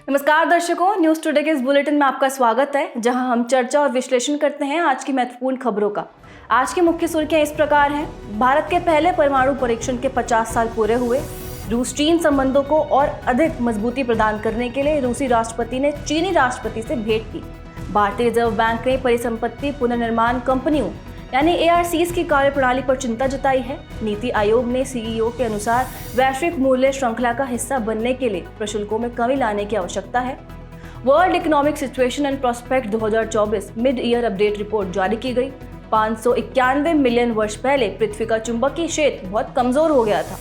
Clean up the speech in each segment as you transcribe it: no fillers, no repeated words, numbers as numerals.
नमस्कार दर्शकों, news today के इस बुलेटिन में आपका स्वागत है, जहां हम चर्चा और विश्लेषण करते हैं आज की महत्वपूर्ण खबरों का। आज की मुख्य सुर्खियां इस प्रकार हैं। भारत के पहले परमाणु परीक्षण के 50 साल पूरे हुए। रूस चीन संबंधों को और अधिक मजबूती प्रदान करने के लिए रूसी राष्ट्रपति ने चीनी राष्ट्रपति से भेंट की। भारतीय रिजर्व बैंक ने परिसंपत्ति पुनर्निर्माण कंपनियों यानी ARCs की कार्यप्रणाली पर चिंता जताई है। नीति आयोग ने CEO के अनुसार वैश्विक मूल्य श्रृंखला का हिस्सा बनने के लिए प्रशुल्कों में कमी लाने की आवश्यकता है। World economic situation and prospect 2024 mid year update report जारी की गई। 591 मिलियन वर्ष पहले पृथ्वी का चुंबकीय क्षेत्र बहुत कमजोर हो गया था।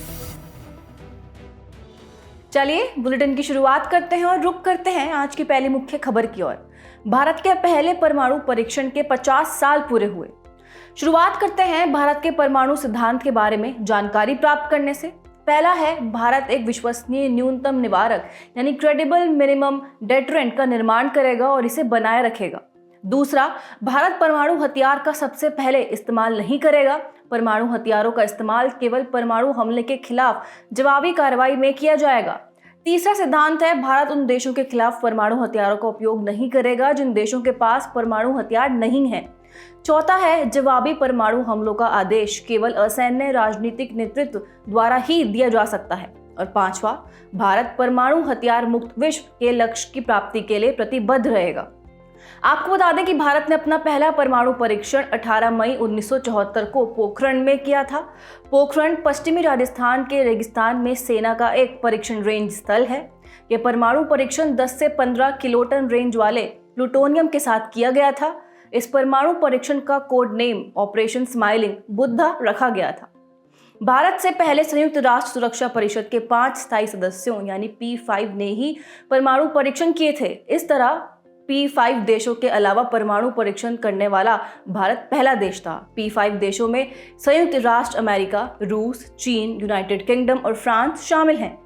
चलिए बुलेटिन की शुरुआत करते हैं और रुक करते हैं आज की पहली मुख्य खबर की ओर। भारत के पहले परमाणु परीक्षण के 50 साल पूरे हुए। शुरुआत करते हैं भारत के परमाणु सिद्धांत के बारे में जानकारी प्राप्त करने से। पहला है, भारत एक विश्वसनीय न्यूनतम निवारक यानी क्रेडिबल मिनिमम डेटरेंट का निर्माण करेगा और इसे बनाए रखेगा। दूसरा, भारत परमाणु हथियार का सबसे पहले इस्तेमाल नहीं करेगा। परमाणु हथियारों का इस्तेमाल केवल परमाणु हमले के खिलाफ जवाबी कार्रवाई में किया जाएगा। तीसरा सिद्धांत है, भारत उन देशों के खिलाफ परमाणु हथियारों का उपयोग नहीं करेगा जिन देशों के पास परमाणु हथियार नहीं है। चौथा है, जवाबी परमाणु हमलों का आदेश केवल असैन्य राजनीतिक नेतृत्व द्वारा ही दिया जा सकता है। और पांचवा, भारत परमाणु हथियार मुक्त विश्व के लक्ष्य की प्राप्ति के लिए प्रतिबद्ध रहेगा। आपको बता दें कि भारत ने अपना पहला परमाणु परीक्षण 18 मई 1974 को पोखरण में किया था। पोखरण पश्चिमी राजस्थान के रेगिस्तान में सेना का एक परीक्षण रेंज स्थल है। यह परमाणु परीक्षण 10 से 15 किलोटन रेंज वाले प्लूटोनियम के साथ किया गया था। इस परमाणु परीक्षण का code name operation smiling Buddha रखा गया था। भारत से पहले संयुक्त राष्ट्र सुरक्षा परिषद के 5 स्थायी सदस्यों यानी P5 ने ही परमाणु परीक्षण किए थे। इस तरह P5 देशों के अलावा परमाणु परीक्षण करने वाला भारत पहला देश था। P5 देशों में संयुक्त राष्ट्र अमेरिका, रूस, चीन, यूनाइटेड किंगडम और फ्रांस शामिल हैं।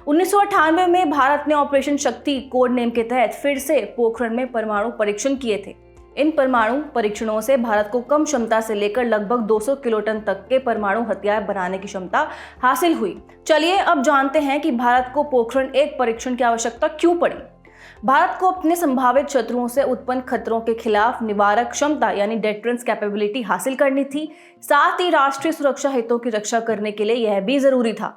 1998 में भारत ने ऑपरेशन शक्ति कोड नेम के तहत फिर से पोखरण में परमाणु परीक्षण किए थे। इन परमाणु परीक्षणों से भारत को कम क्षमता से लेकर लगभग 200 किलोटन तक के परमाणु हथियार बनाने की क्षमता हासिल हुई। चलिए अब जानते हैं कि भारत को पोखरण 1 परीक्षण की आवश्यकता क्यों पड़ी। भारत को अपने संभावित शत्रुओं से उत्पन्न खतरों के खिलाफ निवारक क्षमता यानी डेटरेंस कैपेबिलिटी हासिल करनी थी। साथ ही राष्ट्रीय सुरक्षा हितों की रक्षा करने के लिए यह भी जरूरी था।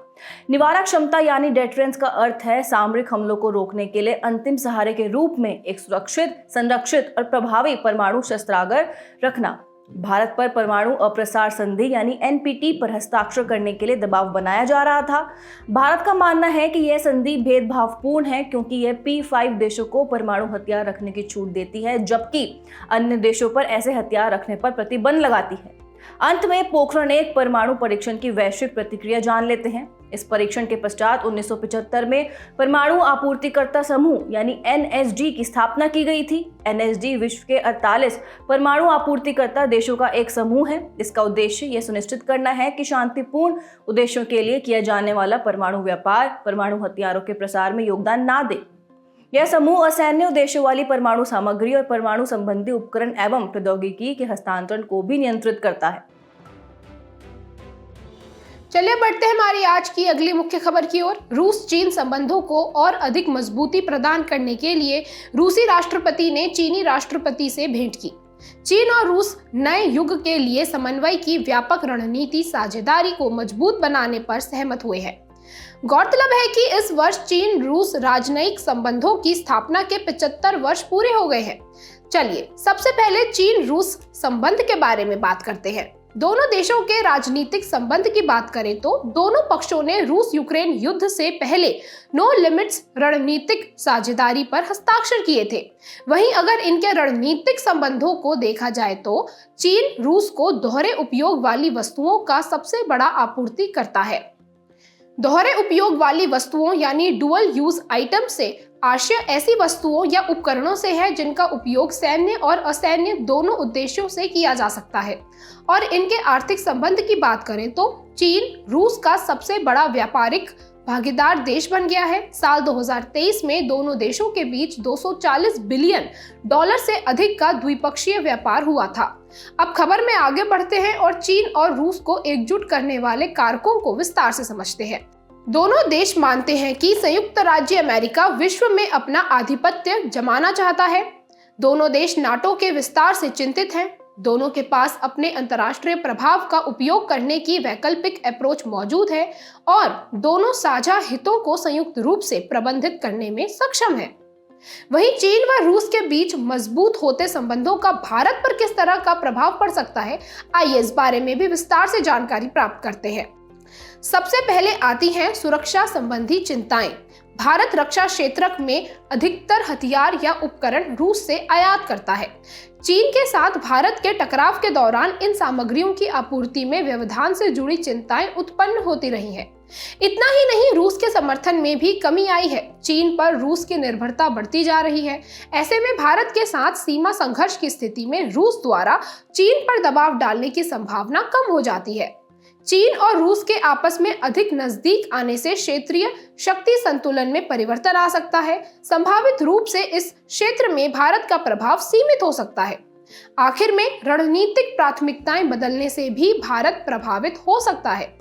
निवारक क्षमता यानी डेटरेंस का अर्थ है सामरिक हमलों को रोकने के लिए अंतिम सहारे के रूप में एक सुरक्षित, संरक्षित और प्रभावी परमाणु शस्त्रागार रखना। भारत पर परमाणु अप्रसार संधि यानी NPT पर हस्ताक्षर करने के लिए दबाव बनाया जा रहा था। भारत का मानना है कि यह संधि भेदभावपूर्ण है क्योंकि यह P5 देशों को परमाणु हथियार रखने की छूट देती है, जबकि अन्य देशों पर ऐसे हथियार रखने पर प्रतिबंध लगाती है। अंत में पोखरण 1 परमाणु परीक्षण की वैश्विक प्रतिक्रिया जान लेते हैं। इस परीक्षण के पश्चात 1975 में परमाणु आपूर्तिकर्ता समूह यानी NSG की स्थापना की गई थी। NSG विश्व के 48 परमाणु आपूर्तिकर्ता देशों का एक समूह है। इसका उद्देश्य यह सुनिश्चित करना है कि शांतिपूर्ण उद्देश्यों के लिए किया जाने वाला परमाणु व्यापार परमाणु हथियारों के प्रसार में योगदान ना दे। यह समूह असैन्य उद्देश्यों वाली परमाणु सामग्री और परमाणु संबंधी उपकरण एवं प्रौद्योगिकी के हस्तांतरण को भी नियंत्रित करता है। चलिए बढ़ते हैं हमारी आज की अगली मुख्य खबर की ओर। रूस चीन संबंधों को और अधिक मजबूती प्रदान करने के लिए रूसी राष्ट्रपति ने चीनी राष्ट्रपति से भेंट की। चीन और रूस नए युग के लिए समन्वय की व्यापक रणनीति साझेदारी को मजबूत बनाने पर सहमत हुए हैं। गौरतलब है कि इस वर्ष चीन रूस राजनयिक संबंधों की स्थापना के 75 वर्ष पूरे हो गए हैं। चलिए सबसे पहले चीन रूस संबंध के बारे में बात करते हैं। दोनों देशों के राजनीतिक संबंध की बात करें तो दोनों पक्षों ने रूस यूक्रेन युद्ध से पहले नो लिमिट्स रणनीतिक साझेदारी पर हस्ताक्षर किए थे। वहीं अगर इनके रणनीतिक संबंधों को देखा जाए तो चीन रूस को दोहरे उपयोग वाली वस्तुओं का सबसे बड़ा आपूर्तिकर्ता है। दोहरे उपयोग वाली वस्तुओं यानी डुअल यूज आइटम से आशय ऐसी वस्तुओं या उपकरणों से है जिनका उपयोग सैन्य और असैन्य दोनों उद्देश्यों से किया जा सकता है। और इनके आर्थिक संबंध की बात करें तो चीन रूस का सबसे बड़ा व्यापारिक भागीदार देश बन गया है। साल 2023 में दोनों देशों के बीच $240 बिलियन से अधिक का द्विपक्षीय व्यापार हुआ था। अब खबर में आगे बढ़ते हैं और चीन और रूस को एकजुट करने वाले कारकों को विस्तार से समझते हैं। दोनों देश मानते हैं कि संयुक्त राज्य अमेरिका विश्व में अपना आधिपत्य जमाना चाहता है। दोनों देश नाटो के विस्तार से चिंतित हैं। दोनों के पास अपने अंतर्राष्ट्रीय प्रभाव का उपयोग करने की वैकल्पिक अप्रोच मौजूद है और दोनों साझा हितों को संयुक्त रूप से प्रबंधित करने में सक्षम हैं। वहीं चीन व रूस के बीच मजबूत होते संबंधों का भारत पर किस तरह का प्रभाव पड़ सकता है, आइए इस बारे में भी विस्तार से जानकारी प्राप्त करते हैं। सबसे पहले आती हैं सुरक्षा संबंधी चिंताएं। भारत रक्षा क्षेत्र में अधिकतर हथियार या उपकरण रूस से आयात करता है। चीन के साथ भारत के टकराव के दौरान इन सामग्रियों की आपूर्ति में व्यवधान से जुड़ी चिंताएं उत्पन्न होती रही हैं। इतना ही नहीं, रूस के समर्थन में भी कमी आई है। चीन पर रूस की निर्भरता बढ़ती जा रही है। ऐसे में भारत के साथ सीमा संघर्ष की स्थिति में रूस द्वारा चीन पर दबाव डालने की संभावना कम हो जाती है। चीन और रूस के आपस में अधिक नजदीक आने से क्षेत्रीय शक्ति संतुलन में परिवर्तन आ सकता है। संभावित रूप से इस क्षेत्र में भारत का प्रभाव सीमित हो सकता है। आखिर में रणनीतिक प्राथमिकताएं बदलने से भी भारत प्रभावित हो सकता है।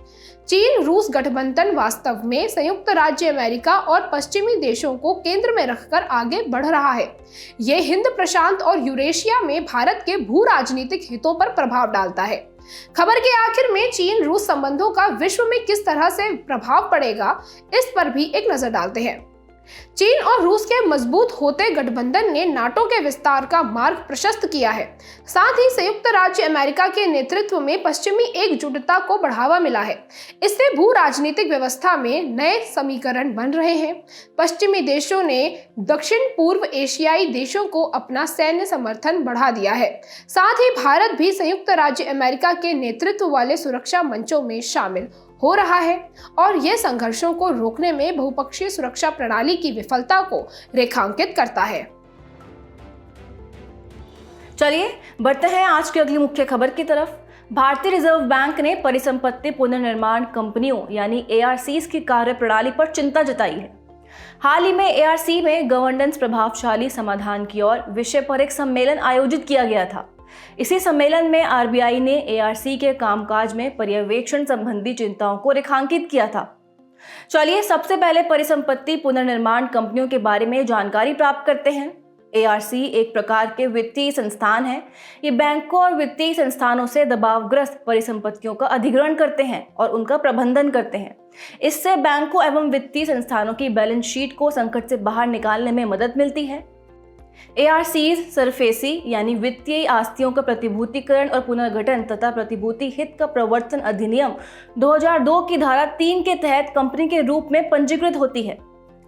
चीन रूस गठबंधन वास्तव में संयुक्त राज्य अमेरिका और पश्चिमी देशों को केंद्र में रखकर आगे बढ़ रहा है। यह हिंद प्रशांत और यूरेशिया में भारत के भू राजनीतिक हितों पर प्रभाव डालता है। खबर के आखिर में चीन रूस संबंधों का विश्व में किस तरह से प्रभाव पड़ेगा, इस पर भी एक नजर डालते हैं। चीन और रूस के मजबूत होते गठबंधन ने नाटो के विस्तार का मार्ग प्रशस्त किया है। साथ ही संयुक्त राज्य अमेरिका के नेतृत्व में पश्चिमी एकजुटता को बढ़ावा मिला है। इससे भू राजनीतिक व्यवस्था में नए समीकरण बन रहे हैं। पश्चिमी देशों ने दक्षिण पूर्व एशियाई देशों को अपना सैन्य समर्थन बढ़ा दिया है। साथ ही भारत भी संयुक्त राज्य अमेरिका के नेतृत्व वाले सुरक्षा मंचों में शामिल हो रहा है और यह संघर्षों को रोकने में बहुपक्षीय सुरक्षा प्रणाली की विफलता को रेखांकित करता है। चलिए बढ़ते हैं आज की अगली मुख्य खबर की तरफ। भारतीय रिजर्व बैंक ने परिसंपत्ति पुनर्निर्माण कंपनियों यानी ARCs की कार्यप्रणाली पर चिंता जताई है। हाल ही में ARC में गवर्नेंस प्रभावशाली समाधान की ओर विषय पर एक सम्मेलन आयोजित किया गया था। इसी सम्मेलन में RBI ने ARC के कामकाज में पर्यवेक्षण संबंधी चिंताओं को रेखांकित किया था। चलिए सबसे पहले परिसंपत्ति पुनर्निर्माण कंपनियों के बारे में जानकारी प्राप्त करते हैं। ARC एक प्रकार के वित्तीय संस्थान है। ये बैंकों और वित्तीय संस्थानों से दबावग्रस्त परिसंपत्तियों का अधिग्रहण करते हैं और उनका प्रबंधन करते हैं। इससे बैंकों एवं वित्तीय संस्थानों की बैलेंस शीट को संकट से बाहर निकालने में मदद मिलती है। ARCs सरफेसी यानी वित्तीय आस्तियों का प्रतिभूतिकरण और पुनर्गठन तथा प्रतिभूति हित का प्रवर्तन अधिनियम 2002 की धारा 3 के तहत कंपनी के रूप में पंजीकृत होती है।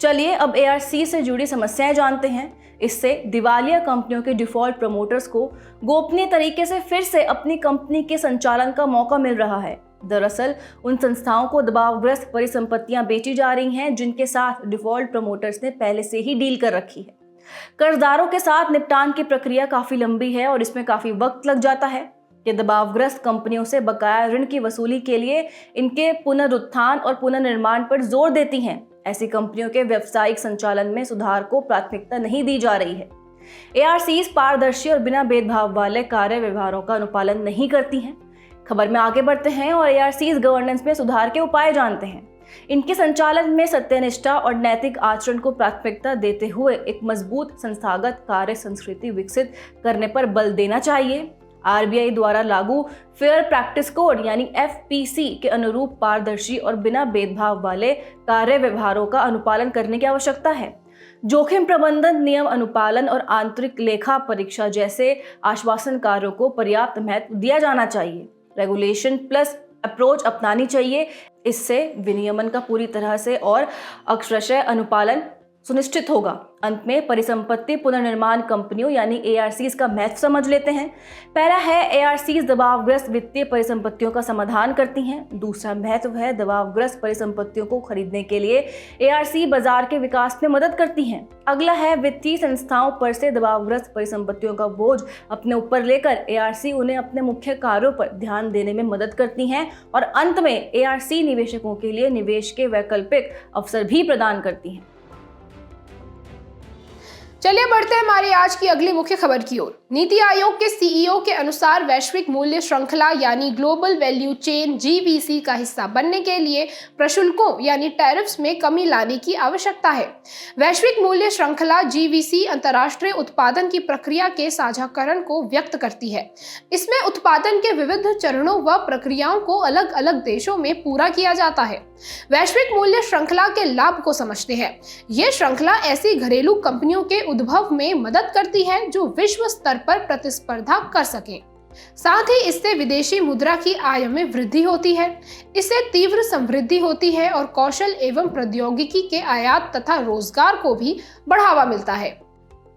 चलिए अब ARC से जुड़ी समस्याएं जानते हैं। इससे दिवालिया कंपनियों के डिफॉल्ट प्रमोटर्स को गोपनीय तरीके से फिर से अपनी कंपनी के संचालन का मौका मिल रहा है। दरअसल उन संस्थाओं को दबावग्रस्त परिसंपत्तियां बेची जा रही हैं जिनके साथ डिफॉल्ट प्रमोटर्स ने पहले से ही डील कर रखी है। कर्जदारों के साथ निपटान की प्रक्रिया काफी लंबी है और इसमें काफी वक्त लग जाता है। ये दबावग्रस्त कंपनियों से बकाया ऋण की वसूली के लिए इनके पुनरुत्थान और पुनर्निर्माण पर जोर देती हैं। ऐसी कंपनियों के व्यावसायिक संचालन में सुधार को प्राथमिकता नहीं दी जा रही है। ARCs पारदर्शी और बिना भेदभाव वाले कार्य व्यवहारों का अनुपालन नहीं करती हैं। खबर में आगे बढ़ते हैं और ARCs गवर्नेंस में सुधार के उपाय जानते हैं। इनके संचालन में सत्यनिष्ठा और नैतिक आचरण को प्राथमिकता देते हुए एक मजबूत संस्थागत कार्य संस्कृति विकसित करने पर बल देना चाहिए। RBI द्वारा लागू फेयर प्रैक्टिस कोड यानी FPC के अनुरूप पारदर्शी और बिना भेदभाव वाले कार्य व्यवहारों का अनुपालन करने की आवश्यकता है। जोखिम प्रबंधन नियम अनुपालन और आंतरिक लेखा परीक्षा जैसे आश्वासन कार्यों को पर्याप्त महत्व दिया जाना चाहिए। रेगुलेशन प्लस अप्रोच अपनानी चाहिए। इससे विनियमन का पूरी तरह से और अक्षरशः अनुपालन सुनिश्चित होगा। अंत में परिसंपत्ति पुनर्निर्माण कंपनियों यानी ARCs का महत्व समझ लेते हैं। पहला है ARCs दबावग्रस्त वित्तीय परिसंपत्तियों का समाधान करती हैं। दूसरा महत्व है दबावग्रस्त परिसंपत्तियों को खरीदने के लिए ARC बाजार के विकास में मदद करती हैं। अगला है वित्तीय संस्थाओं पर से दबावग्रस्त परिसंपत्तियों का बोझ अपने ऊपर लेकर ARC उन्हें अपने मुख्य कार्यों पर ध्यान देने में मदद करती हैं। और अंत में ARC निवेशकों के लिए निवेश के वैकल्पिक अवसर भी प्रदान करती हैं। चलिए बढ़ते हैं हमारी आज की अगली मुख्य खबर की ओर। नीति आयोग के सीईओ के अनुसार वैश्विक मूल्य श्रृंखला यानी ग्लोबल वैल्यू चेन जीवीसी का हिस्सा बनने के लिए प्रशुल्कों यानी टैरिफ्स में कमी लाने की आवश्यकता है। वैश्विक मूल्य श्रृंखला जीवीसी अंतर्राष्ट्रीय उत्पादन की प्रक्रिया के साझाकरण को व्यक्त करती है। इसमें उत्पादन के विविध चरणों व प्रक्रियाओं को अलग अलग देशों में पूरा किया जाता है। वैश्विक मूल्य श्रृंखला के लाभ को समझते हैं। ये श्रृंखला ऐसी घरेलू कंपनियों के उद्भव में मदद करती है जो विश्व स्तर पर प्रतिस्पर्धा कर सके। साथ ही इससे विदेशी मुद्रा की आय में वृद्धि होती है। इससे तीव्र समृद्धि होती है और कौशल एवं प्रौद्योगिकी के आयात तथा रोजगार को भी बढ़ावा मिलता है।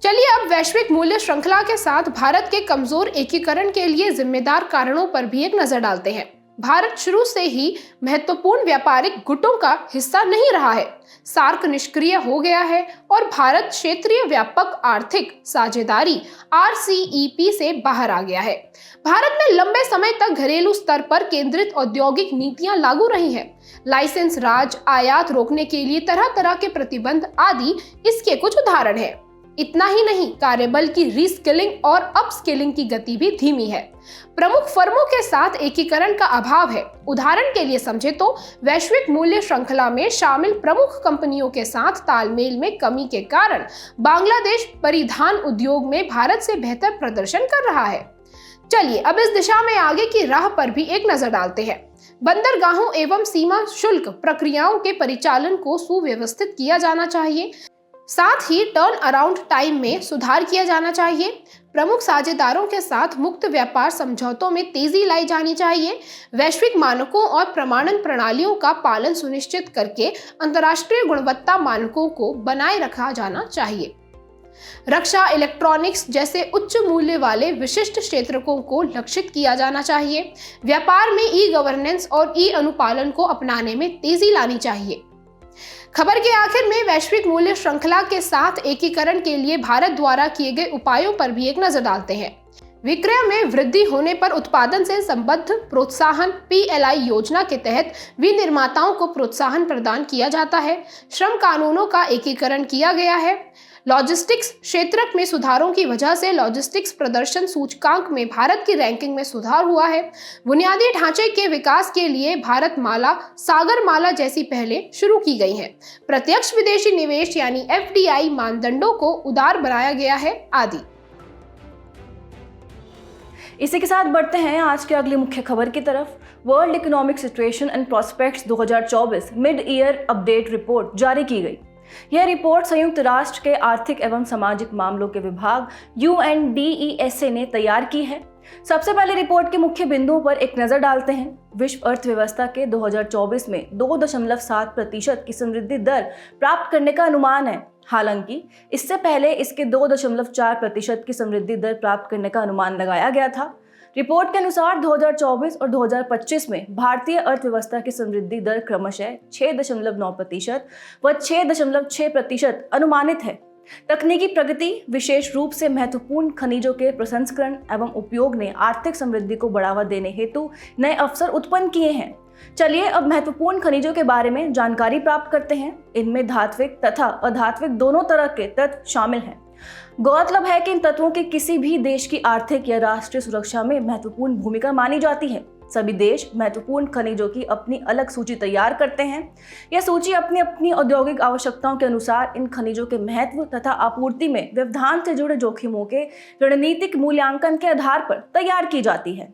चलिए अब वैश्विक मूल्य श्रृंखला के साथ भारत के कमजोर एकीकरण के लिए जिम्मेदार कारणों पर भी एक नजर डालते हैं। भारत शुरू से ही महत्वपूर्ण व्यापारिक गुटों का हिस्सा नहीं रहा है। सार्क निष्क्रिय हो गया है और भारत क्षेत्रीय व्यापक आर्थिक साझेदारी RCEP से बाहर आ गया है। भारत में लंबे समय तक घरेलू स्तर पर केंद्रित औद्योगिक नीतियां लागू रही हैं। लाइसेंस राज, आयात रोकने के लिए तरह तरह के प्रतिबंध आदि इसके कुछ उदाहरण हैं। इतना ही नहीं, कार्यबल की रीस्किलिंग और अपस्किलिंग की गति भी धीमी है। प्रमुख फर्मों के साथ एकीकरण का अभाव है। उदाहरण के लिए समझे तो वैश्विक मूल्य श्रृंखला में शामिल प्रमुख कंपनियों के साथ तालमेल में कमी के कारण बांग्लादेश परिधान उद्योग में भारत से बेहतर प्रदर्शन कर रहा है। चलिए अब इस दिशा में आगे की राह पर भी एक नजर डालते हैं। बंदरगाहों एवं सीमा शुल्क प्रक्रियाओं के परिचालन को सुव्यवस्थित किया जाना चाहिए। साथ ही टर्न अराउंड टाइम में सुधार किया जाना चाहिए। प्रमुख साझेदारों के साथ मुक्त व्यापार समझौतों में तेजी लाई जानी चाहिए। वैश्विक मानकों और प्रमाणन प्रणालियों का पालन सुनिश्चित करके अंतर्राष्ट्रीय गुणवत्ता मानकों को बनाए रखा जाना चाहिए। रक्षा, इलेक्ट्रॉनिक्स जैसे उच्च मूल्य वाले विशिष्ट क्षेत्रों को लक्षित किया जाना चाहिए। व्यापार में ई गवर्नेंस और ई अनुपालन को अपनाने में तेजी लानी चाहिए। खबर के आखिर में वैश्विक मूल्य श्रृंखला के साथ एकीकरण के लिए भारत द्वारा किए गए उपायों पर भी एक नजर डालते हैं। विक्रय में वृद्धि होने पर उत्पादन से संबद्ध प्रोत्साहन PLI योजना के तहत विनिर्माताओं को प्रोत्साहन प्रदान किया जाता है। श्रम कानूनों का एकीकरण किया गया है। लॉजिस्टिक्स क्षेत्र में सुधारों की वजह से लॉजिस्टिक्स प्रदर्शन सूचकांक में भारत की रैंकिंग में सुधार हुआ है। बुनियादी ढांचे के विकास के लिए भारत माला, सागर माला जैसी पहलें शुरू की गई हैं। प्रत्यक्ष विदेशी निवेश यानी FDI मानदंडों को उदार बनाया गया है आदि। इसी के साथ बढ़ते हैं आज के अगली मुख्य खबर की तरफ। World economic situation and prospects 2024 mid year update report जारी की गई। यह रिपोर्ट संयुक्त राष्ट्र के आर्थिक एवं सामाजिक मामलों के विभाग UNDESA ने तैयार की है। सबसे पहले रिपोर्ट के मुख्य बिंदुओं पर एक नजर डालते हैं। विश्व अर्थव्यवस्था के 2024 में 2.7% की समृद्धि दर प्राप्त करने का अनुमान है। हालांकि इससे पहले इसके 2.4% की समृद्धि दर प्राप्त करने का अनुमान लगाया गया था। रिपोर्ट के अनुसार 2024 और 2025 में भारतीय अर्थव्यवस्था की समृद्धि दर क्रमशः 6.9% व 6.6% अनुमानित है। तकनीकी प्रगति, विशेष रूप से महत्वपूर्ण खनिजों के प्रसंस्करण एवं उपयोग ने आर्थिक समृद्धि को बढ़ावा देने हेतु नए अवसर उत्पन्न किए हैं। चलिए अब महत्वपूर्ण खनिजों के बारे में जानकारी प्राप्त करते हैं। इनमें धात्विक तथा अधात्विक दोनों तरह के तत्व शामिल हैं। गौरतलब है कि इन तत्वों के किसी भी देश की आर्थिक या राष्ट्रीय सुरक्षा में महत्वपूर्ण भूमिका मानी जाती है। सभी देश महत्वपूर्ण खनिजों की अपनी अलग सूची तैयार करते हैं। यह सूची अपनी अपनी औद्योगिक आवश्यकताओं के अनुसार इन खनिजों के महत्व तथा आपूर्ति में व्यवधान से जुड़े जोखिमों के रणनीतिक मूल्यांकन के आधार पर तैयार की जाती है।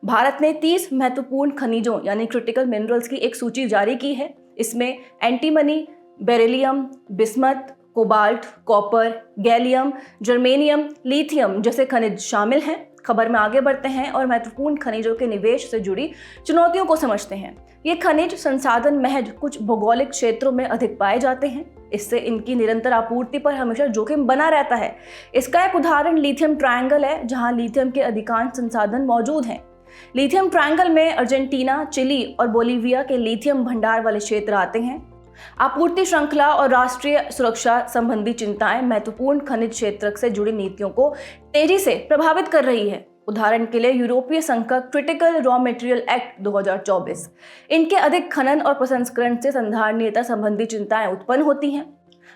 भारत ने 30 महत्वपूर्ण खनिजों यानी क्रिटिकल मिनरल्स की एक सूची जारी की है। इसमें antimony, beryllium, bismuth, cobalt, copper, gallium, germanium, lithium जैसे खनिज शामिल हैं। खबर में आगे बढ़ते हैं और महत्वपूर्ण खनिजों के निवेश से जुड़ी चुनौतियों को समझते हैं। ये खनिज संसाधन महज कुछ भौगोलिक क्षेत्रों में अधिक पाए जाते हैं। इससे इनकी निरंतर आपूर्ति पर हमेशा जोखिम बना रहता है। इसका एक उदाहरण लिथियम ट्रायंगल है, जहां लिथियम के अधिकांश संसाधन मौजूद हैं। लिथियम ट्रायंगल में अर्जेंटीना, चिली और बोलीविया के लिथियम भंडार वाले क्षेत्र आते हैं। आपूर्ति श्रृंखला और राष्ट्रीय सुरक्षा संबंधी चिंताएं महत्वपूर्ण खनिज क्षेत्र से जुड़ी नीतियों को तेजी से प्रभावित कर रही है। उदाहरण के लिए यूरोपीय संघ का क्रिटिकल रॉ मटेरियल एक्ट 2024। इनके अधिक खनन और प्रसंस्करण से संधारणीयता संबंधी चिंताएं उत्पन्न होती हैं।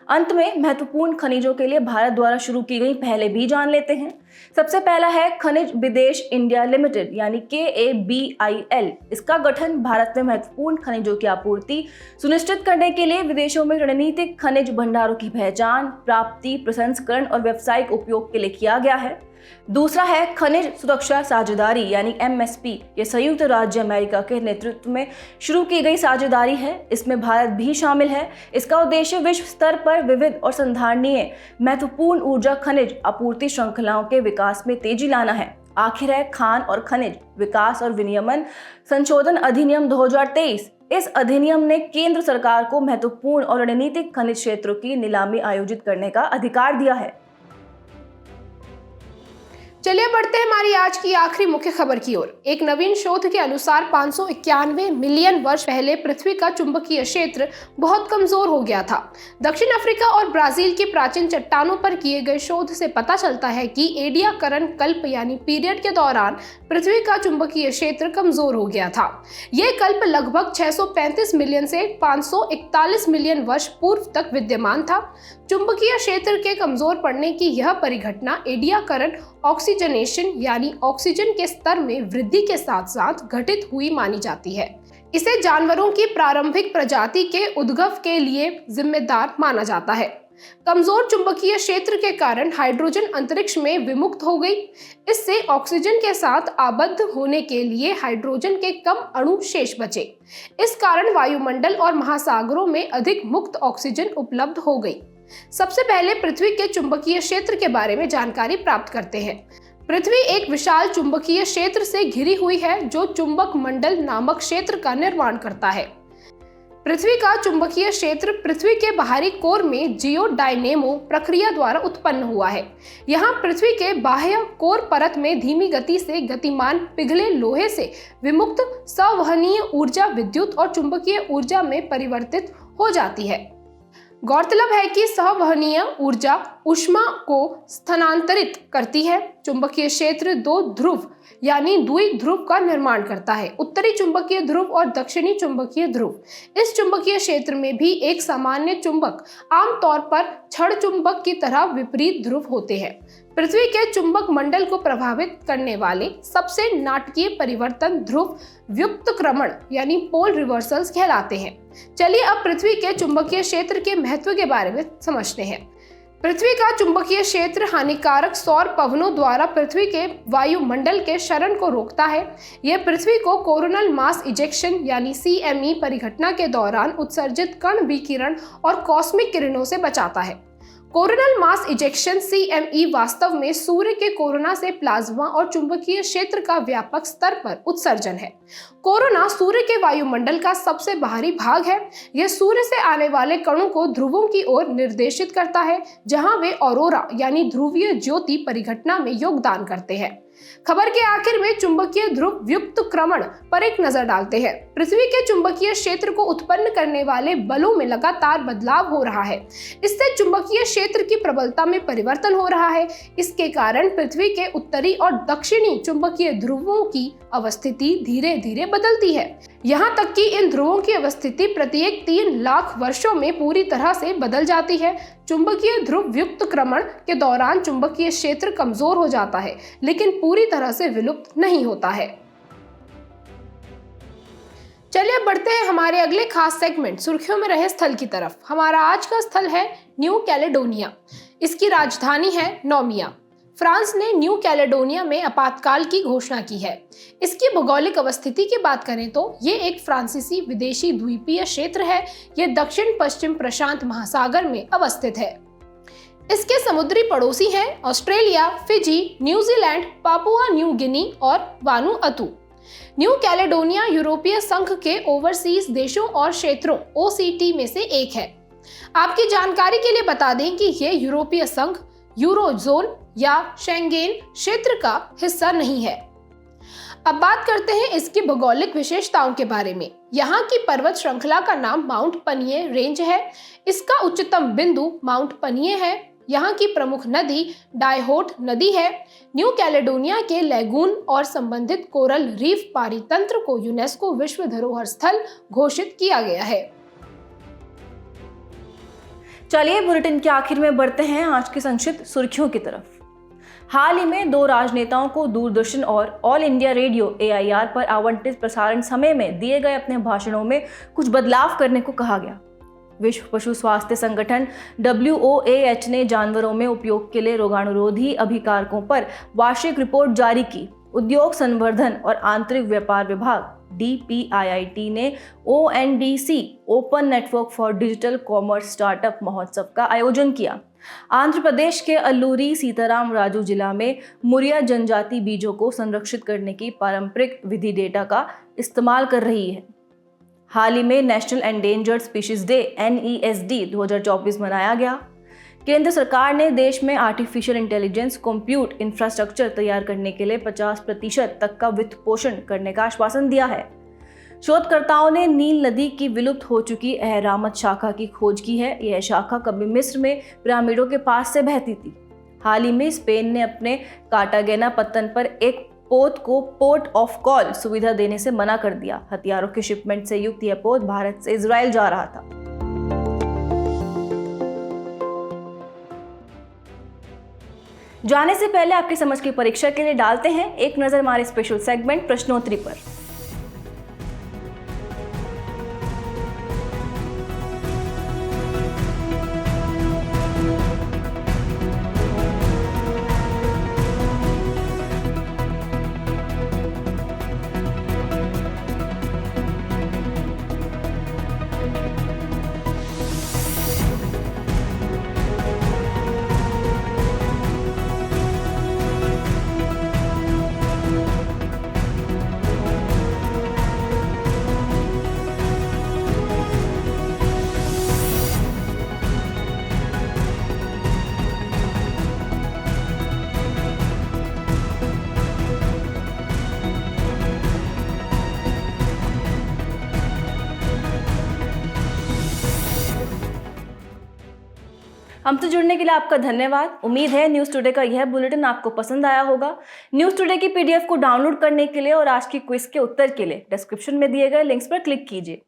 अंत में महत्वपूर्ण खनिजों के लिए भारत द्वारा शुरू की गई पहले भी जान लेते हैं। सबसे पहला है खनिज विदेश इंडिया लिमिटेड यानी KABIL। इसका गठन भारत में महत्वपूर्ण खनिजों की आपूर्ति सुनिश्चित करने के लिए विदेशों में रणनीतिक खनिज भंडारों की पहचान, प्राप्ति, प्रसंस्करण और व्यावसायिक उपयोग के लिए किया गया है। दूसरा है खनिज सुरक्षा साझेदारी यानी MSP। ये संयुक्त राज्य अमेरिका के नेतृत्व में शुरू की गई साझेदारी है। इसमें भारत भी शामिल है। इसका उद्देश्य विश्व स्तर पर विविध और संधारणीय महत्वपूर्ण ऊर्जा खनिज आपूर्ति श्रृंखलाओं के विकास में तेजी लाना है। आखिर है खान और खनिज विकास और विनियमन संशोधन अधिनियम 2023। इस अधिनियम ने केंद्र सरकार को महत्वपूर्ण और रणनीतिक खनिज क्षेत्रों की नीलामी आयोजित करने का अधिकार दिया है। चलिए बढ़ते हैं हमारी आज की आखिरी मुख्य खबर की ओर। एक नवीन शोध के अनुसार 591 मिलियन वर्ष पहले पृथ्वी का चुंबकीय क्षेत्र बहुत कमजोर हो गया था। दक्षिण अफ्रीका और ब्राजील की प्राचीन चट्टानों पर किए गए शोध से पता चलता है कि एडियाकरण कल्प यानी पीरियड के दौरान पृथ्वी का चुंबकीय क्षेत्र कमजोर हो गया था। यह कल्प लगभग 635 मिलियन से 541 मिलियन वर्ष पूर्व तक विद्यमान था। चुंबकीय क्षेत्र के कमजोर पड़ने की यह परिघटना एडियाकरण ऑक्सीजनेशन यानी ऑक्सीजन के स्तर में वृद्धि के साथ साथ घटित हुई मानी जाती है। इसे जानवरों की प्रारंभिक प्रजाति के उद्भव के लिए जिम्मेदार माना जाता है। कमजोर चुंबकीय क्षेत्र के कारण हाइड्रोजन अंतरिक्ष में विमुक्त हो गई। इससे ऑक्सीजन के साथ आबद्ध होने के लिए हाइड्रोजन के कम अणु शेष बचे। इस कारण वायुमंडल और महासागरों में अधिक मुक्त ऑक्सीजन उपलब्ध हो गई। सबसे पहले पृथ्वी के चुंबकीय क्षेत्र के बारे में जानकारी प्राप्त करते हैं। पृथ्वी एक विशाल चुंबकीय क्षेत्र से घिरी हुई है जो चुंबक मंडल नामक क्षेत्र का निर्माण करता है। पृथ्वी का चुंबकीय क्षेत्र पृथ्वी के बाहरी कोर में जियोडायनेमो प्रक्रिया द्वारा उत्पन्न हुआ है। यहाँ पृथ्वी के बाह्य कोर परत में धीमी गति से गतिमान पिघले लोहे से विमुक्त संवहनीय ऊर्जा विद्युत और चुंबकीय ऊर्जा में परिवर्तित हो जाती है। गौरतलब है कि संवहनीय ऊर्जा ऊष्मा को स्थानांतरित करती है। चुंबकीय क्षेत्र दो ध्रुव यानी द्विध्रुव का निर्माण करता है, उत्तरी चुंबकीय ध्रुव और दक्षिणी चुंबकीय ध्रुव। इस चुंबकीय क्षेत्र में भी एक सामान्य चुंबक आमतौर पर छड़ चुंबक की तरह विपरीत ध्रुव होते हैं। पृथ्वी के चुंबक मंडल को प्रभावित करने वाले सबसे नाटकीय परिवर्तन ध्रुव व्युत्क्रमण यानी पोल रिवर्सल्स कहलाते हैं। चलिए अब पृथ्वी के चुंबकीय क्षेत्र के महत्व के बारे में समझते हैं। पृथ्वी का चुंबकीय क्षेत्र हानिकारक सौर पवनों द्वारा पृथ्वी के वायुमंडल के क्षरण को रोकता है। यह पृथ्वी को कोरोनल मास इजेक्शन यानी CME परिघटना के दौरान उत्सर्जित कण विकिरण और कॉस्मिक किरणों से बचाता है। कोरोनल मास इजेक्शन CME वास्तव में सूर्य के कोरोना से प्लाज्मा और चुंबकीय क्षेत्र का व्यापक स्तर पर उत्सर्जन है। कोरोना सूर्य के वायुमंडल का सबसे बाहरी भाग है। यह सूर्य से आने वाले कणों को ध्रुवों की ओर निर्देशित करता है जहां वे ऑरोरा यानी ध्रुवीय ज्योति परिघटना में योगदान करते हैं। खबर के आखिर में चुंबकीय ध्रुव व्युत्क्रमण पर एक नजर डालते हैं। पृथ्वी के चुंबकीय क्षेत्र को उत्पन्न करने वाले बलों में लगातार बदलाव हो रहा है। इससे चुंबकीय क्षेत्र की प्रबलता में परिवर्तन हो रहा है। इसके कारण पृथ्वी के उत्तरी और दक्षिणी चुंबकीय ध्रुवों की अवस्थिति धीरे धीरे बदलती है। यहाँ तक कि इन ध्रुवों की अवस्थिति प्रत्येक 3 लाख वर्षों में पूरी तरह से बदल जाती है। चुंबकीय ध्रुव व्युत्क्रमण के दौरान चुंबकीय क्षेत्र कमजोर हो जाता है लेकिन पूरी तरह से विलुप्त नहीं होता है। चलिए बढ़ते हैं हमारे अगले खास सेगमेंट सुर्खियों में रहे स्थल की तरफ। हमारा आज का स्थल है न्यू कैलेडोनिया। इसकी राजधानी है नोमिया। फ्रांस ने न्यू कैलेडोनिया में आपातकाल की घोषणा की है। इसकी भौगोलिक अवस्थिति की बात करें तो ये एक फ्रांसीसी विदेशी द्वीपीय क्षेत्र है। यह दक्षिण पश्चिम प्रशांत महासागर में अवस्थित है। इसके समुद्री पड़ोसी हैं Australia, Fiji, New Zealand, Papua New Guinea और वानुअतु। न्यू कैलेडोनिया यूरोपीय संघ के ओवरसीज देशों और क्षेत्रों OCT में से एक है। आपकी जानकारी के लिए बता दें कि यह यूरोपीय संघ, यूरोजोन या शेंगेन क्षेत्र का हिस्सा नहीं है। अब बात करते हैं इसकी भौगोलिक विशेषताओं के बारे में। यहाँ की पर्वत श्रृंखला का नाम माउंट पनिये रेंज है। इसका उच्चतम बिंदु माउंट पनिये है। यहाँ की प्रमुख नदी डायहोट नदी है। न्यू कैलेडोनिया के लैगून और संबंधित कोरल रीफ पारितंत्र को यूनेस्को विश्व धरोहर स्थल घोषित किया गया है। चलिए बुलेटिन के आखिर में बढ़ते हैं आज की संक्षिप्त सुर्खियों की तरफ। हाल ही में 2 राजनेताओं को दूरदर्शन और ऑल इंडिया रेडियो AIR पर आवंटित प्रसारण समय में दिए गए अपने भाषणों में कुछ बदलाव करने को कहा गया। विश्व पशु स्वास्थ्य संगठन WOAH ने जानवरों में उपयोग के लिए रोगाणुरोधी अभिकारकों पर वार्षिक रिपोर्ट जारी की। उद्योग संवर्धन और आंतरिक व्यापार विभाग DPIIT ने ONDC open network for digital commerce startup महोत्सव का आयोजन किया। आंध्र प्रदेश के अल्लूरी सीताराम राजू जिला में मुरिया जनजाति बीजों को संरक्षित करने की पारंपरिक विधि डेटा का इस्तेमाल कर रही है। हाल ही में national endangered species day NESD 2024 मनाया गया। केंद्र सरकार ने देश में आर्टिफिशियल इंटेलिजेंस कंप्यूट इंफ्रास्ट्रक्चर तैयार करने के लिए 50% तक का वित्त पोषण करने का आश्वासन दिया है। शोधकर्ताओं ने नील नदी की विलुप्त हो चुकी अहरामत शाखा की खोज की है। यह शाखा कभी मिस्र में पिरामिडों के पास से बहती थी। हाल ही में स्पेन ने अपने कार्टागेना पत्तन पर एक पोत को पोर्ट ऑफ कॉल सुविधा देने से मना कर दिया। हथियारों की शिपमेंट से युक्त यह पोत भारत से इजराइल जा रहा था। जाने से पहले आपकी समझ की परीक्षा के लिए डालते हैं एक नजर हमारे स्पेशल सेगमेंट प्रश्नोत्तरी पर। हमसे जुड़ने के लिए आपका धन्यवाद। उम्मीद है न्यूज़ टुडे का यह बुलेटिन आपको पसंद आया होगा। न्यूज़ टुडे की PDF को डाउनलोड करने के लिए और आज की क्विज के उत्तर के लिए डिस्क्रिप्शन में दिए गए लिंक्स पर क्लिक कीजिए।